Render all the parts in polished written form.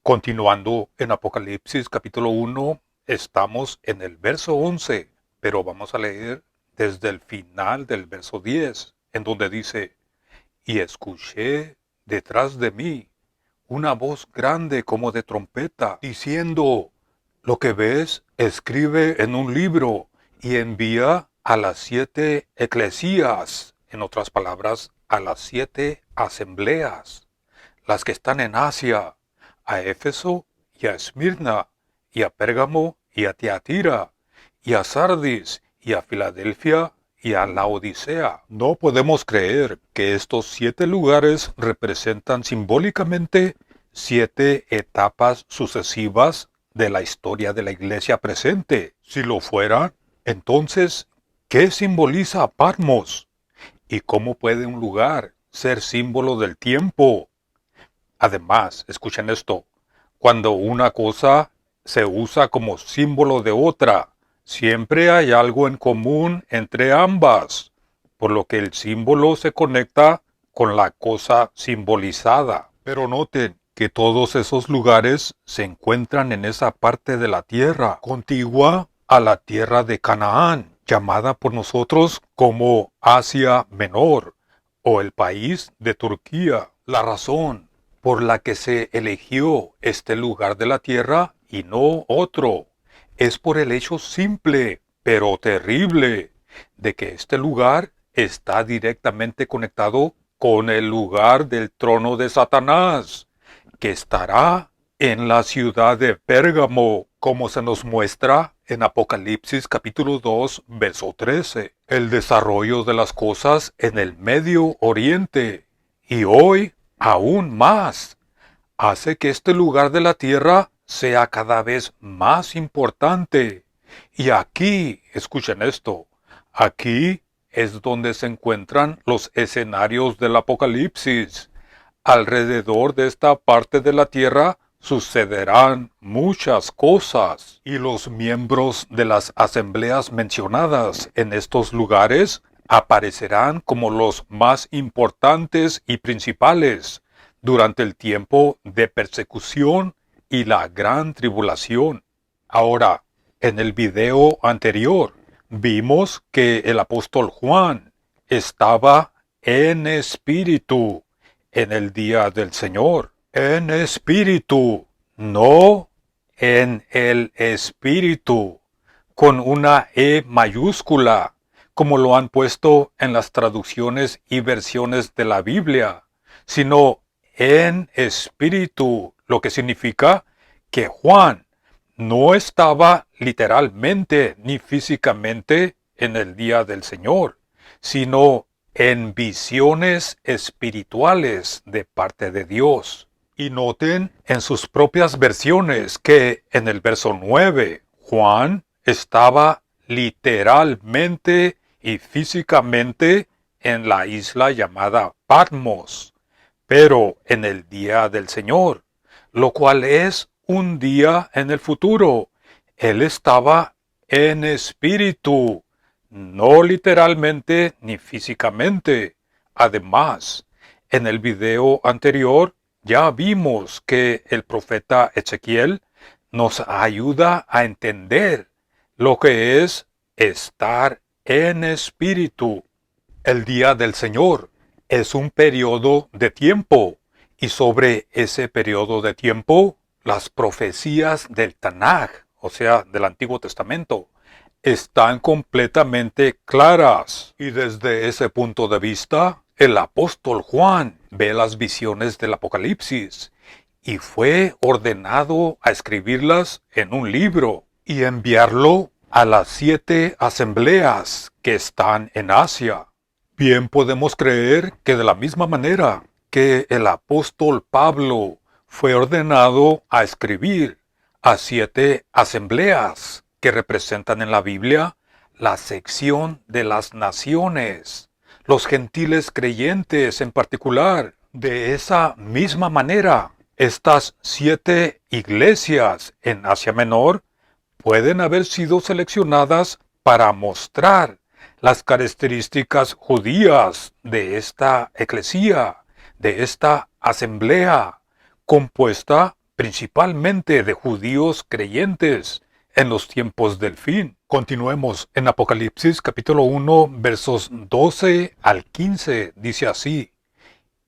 Continuando en Apocalipsis capítulo 1, estamos en el verso 11, pero vamos a leer desde el final del verso 10, en donde dice: Y escuché detrás de mí una voz grande como de trompeta, diciendo: Lo que ves, escribe en un libro y envía a las 7 eclesías, en otras palabras, a las 7 asambleas, las que están en Asia, a Éfeso y a Esmirna, y a Pérgamo y a Tiatira, y a Sardis y a Filadelfia y a Laodicea. No podemos creer que estos 7 lugares representan simbólicamente 7 etapas sucesivas de la historia de la iglesia presente. Si lo fuera, entonces, ¿qué simboliza Patmos? ¿Y cómo puede un lugar ser símbolo del tiempo? Además, escuchen esto: cuando una cosa se usa como símbolo de otra, siempre hay algo en común entre ambas, por lo que el símbolo se conecta con la cosa simbolizada. Pero noten que todos esos lugares se encuentran en esa parte de la tierra, contigua a la tierra de Canaán, llamada por nosotros como Asia Menor, o el país de Turquía. La razón por la que se eligió este lugar de la tierra y no otro es por el hecho simple, pero terrible, de que este lugar está directamente conectado con el lugar del trono de Satanás, que estará en la ciudad de Pérgamo, como se nos muestra en Apocalipsis capítulo 2, verso 13. El desarrollo de las cosas en el Medio Oriente, y hoy aún más, hace que este lugar de la tierra sea cada vez más importante. Y aquí, escuchen esto, aquí es donde se encuentran los escenarios del Apocalipsis. Alrededor de esta parte de la tierra sucederán muchas cosas, y los miembros de las asambleas mencionadas en estos lugares aparecerán como los más importantes y principales durante el tiempo de persecución y la gran tribulación. Ahora, en el video anterior, vimos que el apóstol Juan estaba en espíritu en el día del Señor. En espíritu, no en el espíritu, con una E mayúscula, como lo han puesto en las traducciones y versiones de la Biblia, sino en espíritu, lo que significa que Juan no estaba literalmente ni físicamente en el día del Señor, sino en visiones espirituales de parte de Dios. Y noten en sus propias versiones que en el verso 9, Juan estaba literalmente y físicamente en la isla llamada Patmos, pero en el día del Señor, lo cual es un día en el futuro. Él estaba en espíritu, no literalmente ni físicamente. Además, en el video anterior ya vimos que el profeta Ezequiel nos ayuda a entender lo que es estar en espíritu. El día del Señor es un periodo de tiempo, y sobre ese periodo de tiempo, las profecías del Tanaj, o sea, del Antiguo Testamento, están completamente claras. Y desde ese punto de vista, el apóstol Juan ve las visiones del Apocalipsis y fue ordenado a escribirlas en un libro y enviarlo a las 7 asambleas que están en Asia. Bien podemos creer que de la misma manera que el apóstol Pablo fue ordenado a escribir a 7 asambleas que representan en la Biblia la sección de las naciones, los gentiles creyentes en particular. De esa misma manera, estas 7 iglesias en Asia Menor pueden haber sido seleccionadas para mostrar las características judías de esta eclesía, de esta asamblea, compuesta principalmente de judíos creyentes en los tiempos del fin. Continuemos en Apocalipsis capítulo 1 versos 12 al 15. Dice así: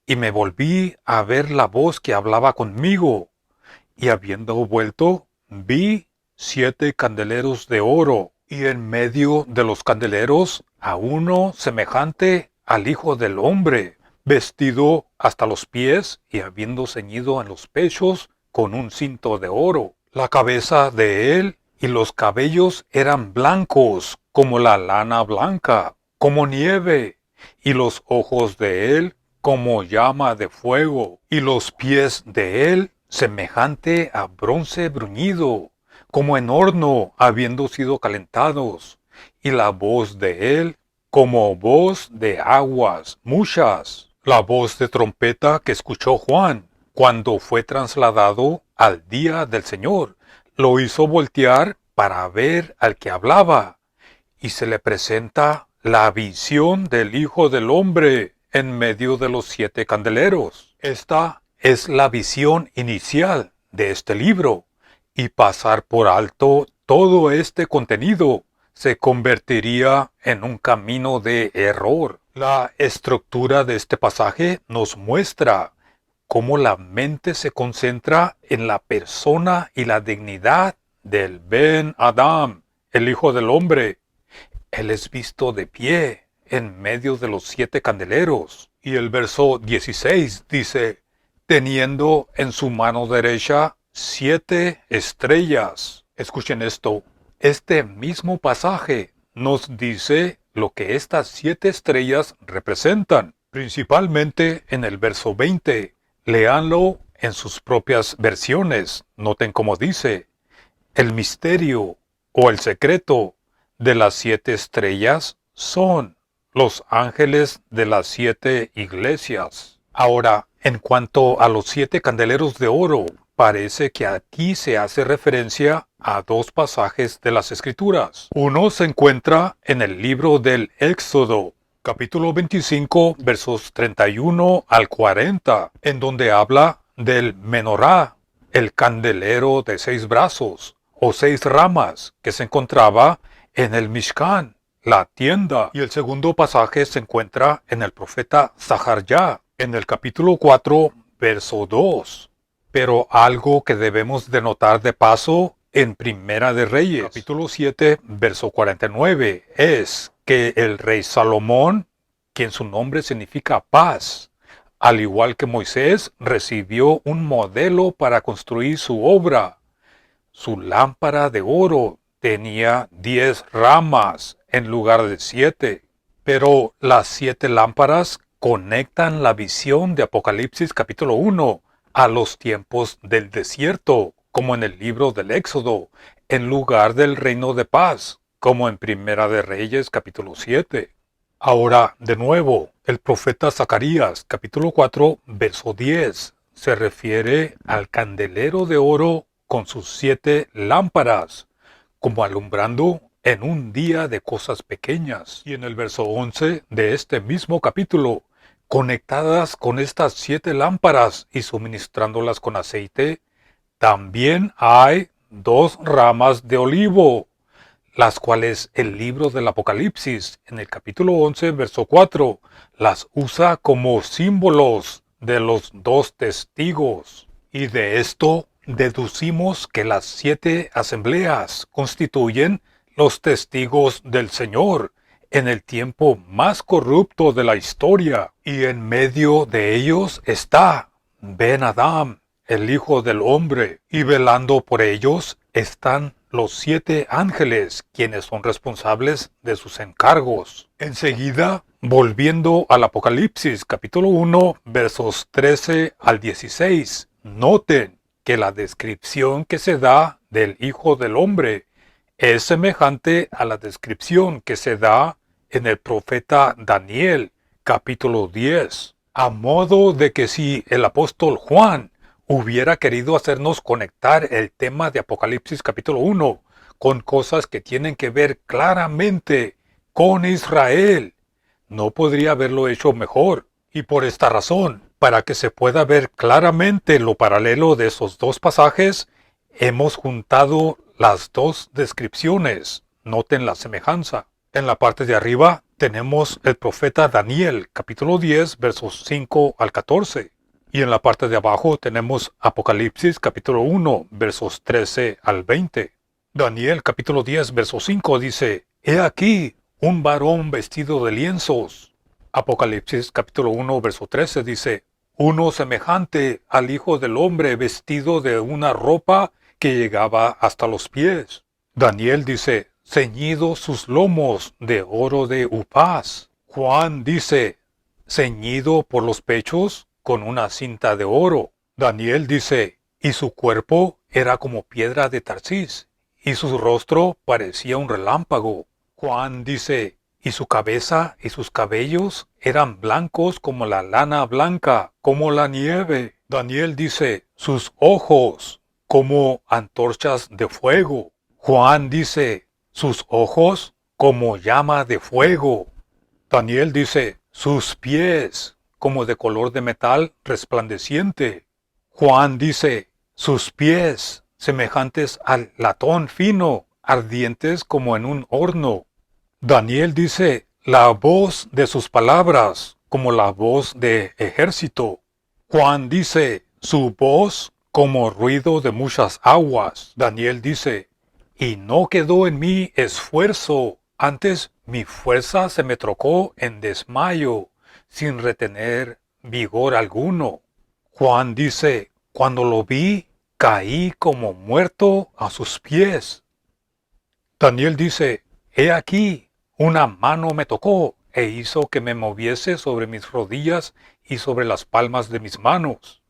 Y me volví a ver la voz que hablaba conmigo, y habiendo vuelto, vi 7 candeleros de oro, y en medio de los candeleros a uno semejante al Hijo del Hombre, vestido hasta los pies y habiendo ceñido en los pechos con un cinto de oro. La cabeza de él y los cabellos eran blancos como la lana blanca, como nieve, y los ojos de él como llama de fuego, y los pies de él semejante a bronce bruñido, como en horno habiendo sido calentados, y la voz de él como voz de aguas muchas, la voz de trompeta que escuchó Juan cuando fue trasladado al día del Señor. Lo hizo voltear para ver al que hablaba, y se le presenta la visión del Hijo del Hombre en medio de los 7 candeleros. Esta es la visión inicial de este libro, y pasar por alto todo este contenido se convertiría en un camino de error. La estructura de este pasaje nos muestra cómo la mente se concentra en la persona y la dignidad del Ben Adam, el Hijo del Hombre. Él es visto de pie en medio de los 7 candeleros. Y el verso 16 dice: teniendo en su mano derecha 7 estrellas. Escuchen esto. Este mismo pasaje nos dice lo que estas 7 estrellas representan. Principalmente en el verso 20. Léanlo en sus propias versiones. Noten cómo dice: el misterio o el secreto de las 7 estrellas son los ángeles de las 7 iglesias. Ahora, en cuanto a los 7 candeleros de oro, parece que aquí se hace referencia a 2 pasajes de las Escrituras. Uno se encuentra en el libro del Éxodo, capítulo 25, versos 31 al 40, en donde habla del menorá, el candelero de 6 brazos o 6 ramas que se encontraba en el Mishkan, la tienda. Y el segundo pasaje se encuentra en el profeta Zaharyá, en el capítulo 4, verso 2. Pero algo que debemos de notar de paso en Primera de Reyes, capítulo 7, verso 49, es que el rey Salomón, quien su nombre significa paz, al igual que Moisés, recibió un modelo para construir su obra. Su lámpara de oro tenía 10 ramas en lugar de 7. Pero las 7 lámparas conectan la visión de Apocalipsis capítulo 1 a los tiempos del desierto, como en el libro del Éxodo, en lugar del reino de paz, como en Primera de Reyes capítulo 7. Ahora, de nuevo, el profeta Zacarías capítulo 4, verso 10, se refiere al candelero de oro con sus 7 lámparas, como alumbrando en un día de cosas pequeñas. Y en el verso 11 de este mismo capítulo, conectadas con estas 7 lámparas y suministrándolas con aceite, también hay 2 ramas de olivo, las cuales el libro del Apocalipsis, en el capítulo 11, verso 4, las usa como símbolos de los 2 testigos. Y de esto deducimos que las 7 asambleas constituyen los testigos del Señor en el tiempo más corrupto de la historia, y en medio de ellos está Ben Adam, el Hijo del Hombre, y velando por ellos están los 7 ángeles, quienes son responsables de sus encargos. Enseguida, volviendo al Apocalipsis capítulo 1, versos 13 al 16, noten que la descripción que se da del Hijo del Hombre es semejante a la descripción que se da en el profeta Daniel, capítulo 10. A modo de que si el apóstol Juan hubiera querido hacernos conectar el tema de Apocalipsis capítulo 1 con cosas que tienen que ver claramente con Israel, no podría haberlo hecho mejor. Y por esta razón, para que se pueda ver claramente lo paralelo de esos dos pasajes, hemos juntado las dos descripciones. Noten la semejanza. En la parte de arriba tenemos el profeta Daniel, capítulo 10, versos 5 al 14. Y en la parte de abajo tenemos Apocalipsis, capítulo 1, versos 13 al 20. Daniel, capítulo 10, verso 5 dice, «He aquí un varón vestido de lienzos». Apocalipsis, capítulo 1, verso 13 dice, «Uno semejante al Hijo del Hombre vestido de una ropa que llegaba hasta los pies». Daniel dice, «ceñido sus lomos de oro de Upaz». Juan dice, «ceñido por los pechos con una cinta de oro». Daniel dice, «y su cuerpo era como piedra de Tarsis, y su rostro parecía un relámpago». Juan dice, «y su cabeza y sus cabellos eran blancos como la lana blanca, como la nieve». Daniel dice, «sus ojos como antorchas de fuego». Juan dice, «sus ojos como llama de fuego». Daniel dice, «sus pies como de color de metal resplandeciente». Juan dice, «sus pies semejantes al latón fino, ardientes como en un horno». Daniel dice, «la voz de sus palabras como la voz de ejército». Juan dice, «su voz como ruido de muchas aguas». Daniel dice, «y no quedó en mí esfuerzo, antes mi fuerza se me trocó en desmayo, sin retener vigor alguno». Juan dice, «cuando lo vi, caí como muerto a sus pies». Daniel dice, «he aquí, una mano me tocó e hizo que me moviese sobre mis rodillas y sobre las palmas de mis manos».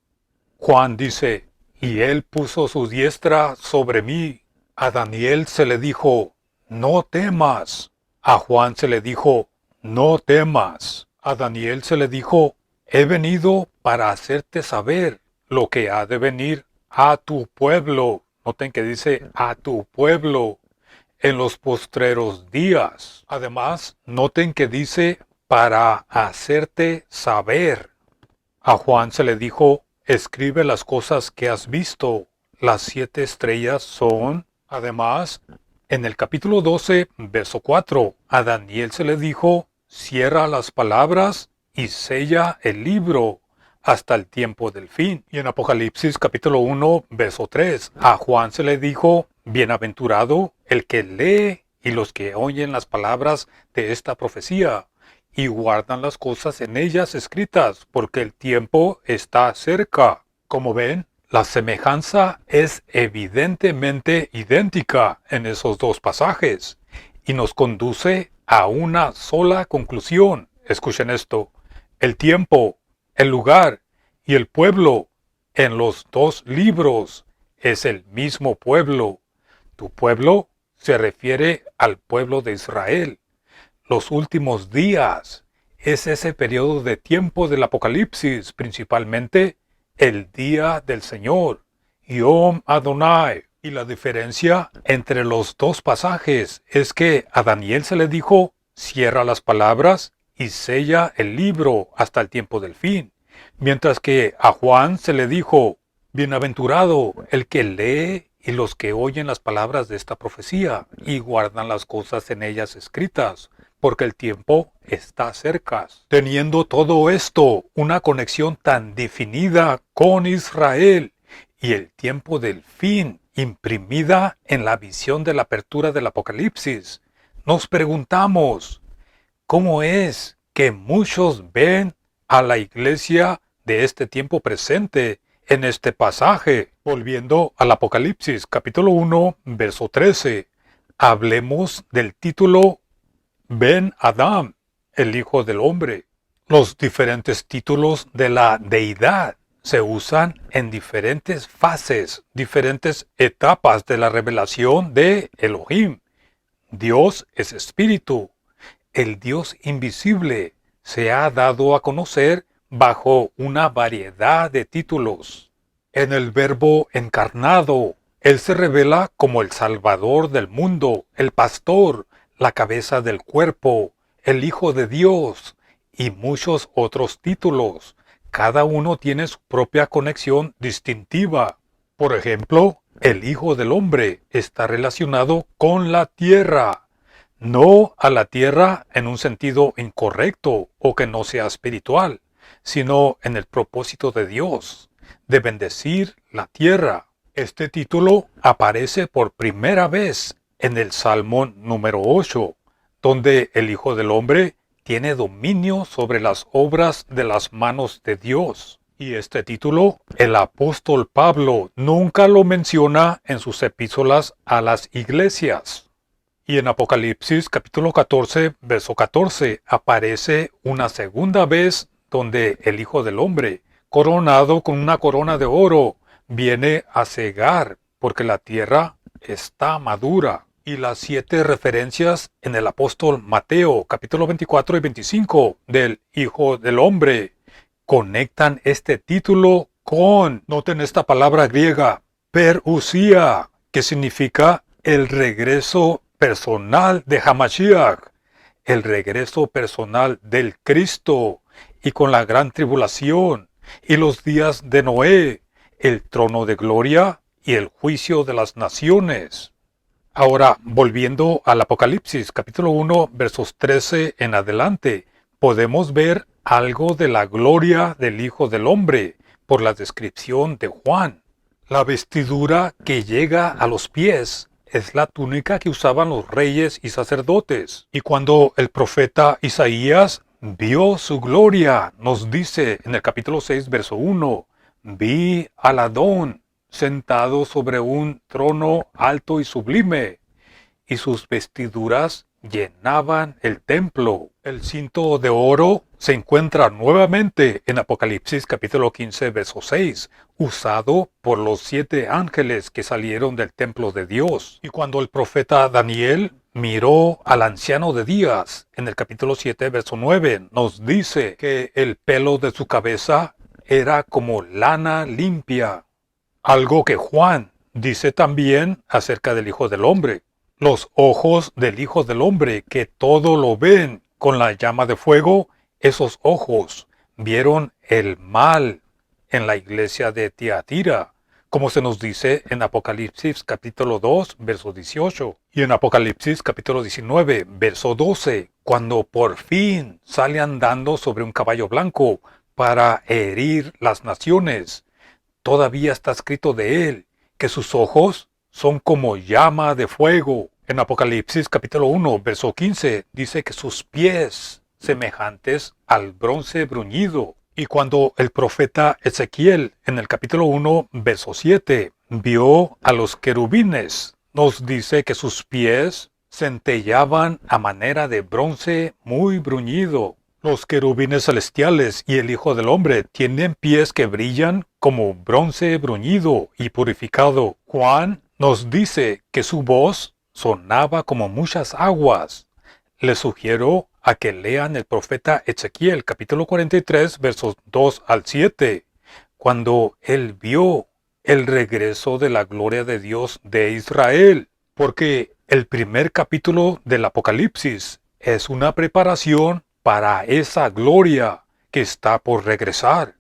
Juan dice, «y él puso su diestra sobre mí». A Daniel se le dijo, «no temas». A Juan se le dijo, «no temas». A Daniel se le dijo, «he venido para hacerte saber lo que ha de venir a tu pueblo». Noten que dice, «a tu pueblo» en los postreros días. Además, noten que dice, «para hacerte saber». A Juan se le dijo, «escribe las cosas que has visto. Las 7 estrellas son». Además, en el capítulo 12, verso 4, a Daniel se le dijo, «cierra las palabras y sella el libro hasta el tiempo del fin». Y en Apocalipsis capítulo 1, verso 3, a Juan se le dijo, «bienaventurado el que lee y los que oyen las palabras de esta profecía y guardan las cosas en ellas escritas, porque el tiempo está cerca». Como ven, la semejanza es evidentemente idéntica en esos dos pasajes y nos conduce a una sola conclusión. Escuchen esto: el tiempo, el lugar y el pueblo en los dos libros es el mismo pueblo. Tu pueblo se refiere al pueblo de Israel. Los últimos días es ese periodo de tiempo del Apocalipsis, principalmente el día del Señor, Yom Adonai. Y la diferencia entre los dos pasajes es que a Daniel se le dijo, cierra las palabras y sella el libro hasta el tiempo del fin, mientras que a Juan se le dijo, bienaventurado el que lee y los que oyen las palabras de esta profecía y guardan las cosas en ellas escritas, porque el tiempo está cerca. Teniendo todo esto una conexión tan definida con Israel y el tiempo del fin imprimida en la visión de la apertura del Apocalipsis, nos preguntamos, ¿cómo es que muchos ven a la iglesia de este tiempo presente en este pasaje? Volviendo al Apocalipsis capítulo 1, verso 13, hablemos del título Ben Adam, el Hijo del Hombre. Los diferentes títulos de la deidad se usan en diferentes fases, diferentes etapas de la revelación de Elohim. Dios es espíritu. El Dios invisible se ha dado a conocer bajo una variedad de títulos. En el Verbo encarnado, Él se revela como el Salvador del mundo, el Pastor, la cabeza del cuerpo, el Hijo de Dios y muchos otros títulos, cada uno tiene su propia conexión distintiva. Por ejemplo, el Hijo del Hombre está relacionado con la tierra, no a la tierra en un sentido incorrecto o que no sea espiritual, sino en el propósito de Dios, de bendecir la tierra. Este título aparece por primera vez en el Salmo número 8, donde el Hijo del Hombre tiene dominio sobre las obras de las manos de Dios. Y este título, el apóstol Pablo nunca lo menciona en sus epístolas a las iglesias. Y en Apocalipsis capítulo 14, verso 14, aparece una segunda vez donde el Hijo del Hombre, coronado con una corona de oro, viene a cegar porque la tierra está madura. Y las 7 referencias en el apóstol Mateo, capítulo 24 y 25, del Hijo del Hombre, conectan este título con, noten esta palabra griega, perusía, que significa el regreso personal de Hamashiach, el regreso personal del Cristo, y con la gran tribulación, y los días de Noé, el trono de gloria y el juicio de las naciones. Ahora, volviendo al Apocalipsis, capítulo 1, versos 13 en adelante, podemos ver algo de la gloria del Hijo del Hombre por la descripción de Juan. La vestidura que llega a los pies es la túnica que usaban los reyes y sacerdotes. Y cuando el profeta Isaías vio su gloria, nos dice en el capítulo 6, verso 1, vi al Adón sentado sobre un trono alto y sublime, y sus vestiduras llenaban el templo. El cinto de oro se encuentra nuevamente en Apocalipsis capítulo 15, verso 6, usado por los 7 ángeles que salieron del templo de Dios. Y cuando el profeta Daniel miró al anciano de días, en el capítulo 7, verso 9, nos dice que el pelo de su cabeza era como lana limpia. Algo que Juan dice también acerca del Hijo del Hombre. Los ojos del Hijo del Hombre, que todo lo ven con la llama de fuego, esos ojos vieron el mal en la iglesia de Tiatira, como se nos dice en Apocalipsis capítulo 2, verso 18, y en Apocalipsis capítulo 19, verso 12, cuando por fin sale andando sobre un caballo blanco para herir las naciones. Todavía está escrito de él, que sus ojos son como llama de fuego. En Apocalipsis capítulo 1, verso 15, dice que sus pies semejantes al bronce bruñido. Y cuando el profeta Ezequiel, en el capítulo 1, verso 7, vio a los querubines, nos dice que sus pies centellaban a manera de bronce muy bruñido. Los querubines celestiales y el Hijo del Hombre tienen pies que brillan como bronce bruñido y purificado. Juan nos dice que su voz sonaba como muchas aguas. Les sugiero a que lean el profeta Ezequiel, capítulo 43, versos 2 al 7, cuando él vio el regreso de la gloria de Dios de Israel, porque el primer capítulo del Apocalipsis es una preparación para esa gloria que está por regresar.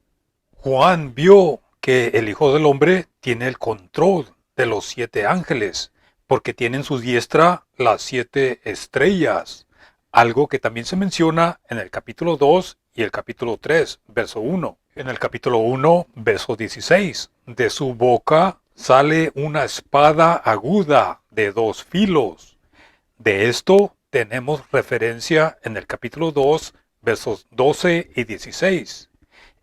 Juan vio que el Hijo del Hombre tiene el control de los 7 ángeles, porque tiene en su diestra las 7 estrellas, algo que también se menciona en el capítulo 2 y el capítulo 3, verso 1. En el capítulo 1, verso 16, de su boca sale una espada aguda de 2 filos. De esto tenemos referencia en el capítulo 2, versos 12 y 16.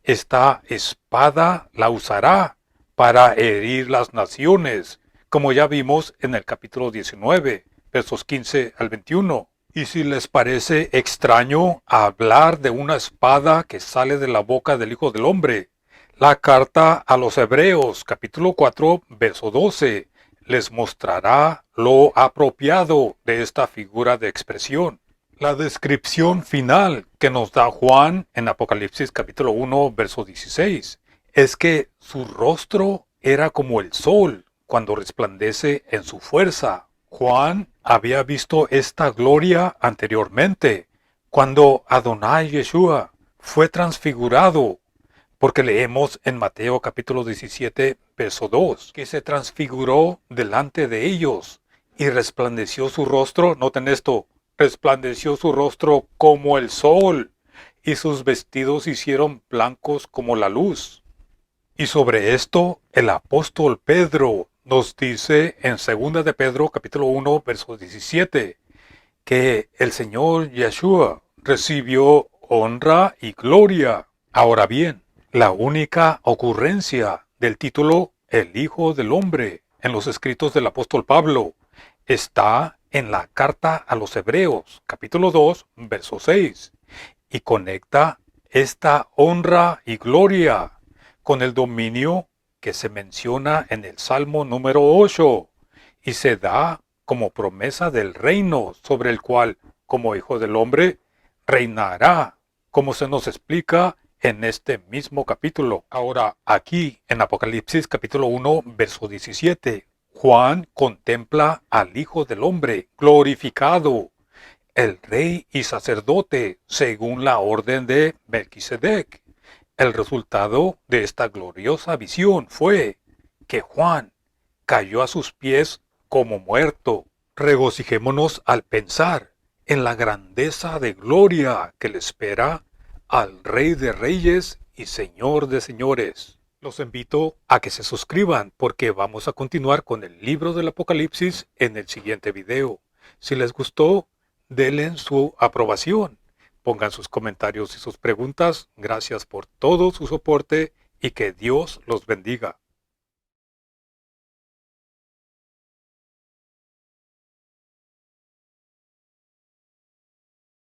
Esta espada la usará para herir las naciones, como ya vimos en el capítulo 19, versos 15 al 21. Y si les parece extraño hablar de una espada que sale de la boca del Hijo del Hombre, la carta a los Hebreos, capítulo 4, verso 12, les mostrará lo apropiado de esta figura de expresión. La descripción final que nos da Juan en Apocalipsis capítulo 1, verso 16, es que su rostro era como el sol cuando resplandece en su fuerza. Juan había visto esta gloria anteriormente, cuando Adonai Yeshua fue transfigurado, Porque leemos en Mateo capítulo 17, verso 2, que se transfiguró delante de ellos y resplandeció su rostro, noten esto, resplandeció su rostro como el sol y sus vestidos hicieron blancos como la luz. Y sobre esto el apóstol Pedro nos dice en 2 de Pedro capítulo 1, verso 17, que el Señor Yeshua recibió honra y gloria. Ahora bien, la única ocurrencia del título El Hijo del Hombre en los escritos del apóstol Pablo está en la carta a los Hebreos, capítulo 2, verso 6, y conecta esta honra y gloria con el dominio que se menciona en el Salmo número 8 y se da como promesa del reino sobre el cual, como Hijo del Hombre, reinará, como se nos explica en este mismo capítulo. Ahora, aquí en Apocalipsis capítulo 1, verso 17, Juan contempla al Hijo del Hombre glorificado, el rey y sacerdote, según la orden de Melquisedec. El resultado de esta gloriosa visión fue que Juan cayó a sus pies como muerto. Regocijémonos al pensar en la grandeza de gloria que le espera al Rey de Reyes y Señor de Señores. Los invito a que se suscriban porque vamos a continuar con el libro del Apocalipsis en el siguiente video. Si les gustó, denle su aprobación. Pongan sus comentarios y sus preguntas. Gracias por todo su soporte y que Dios los bendiga.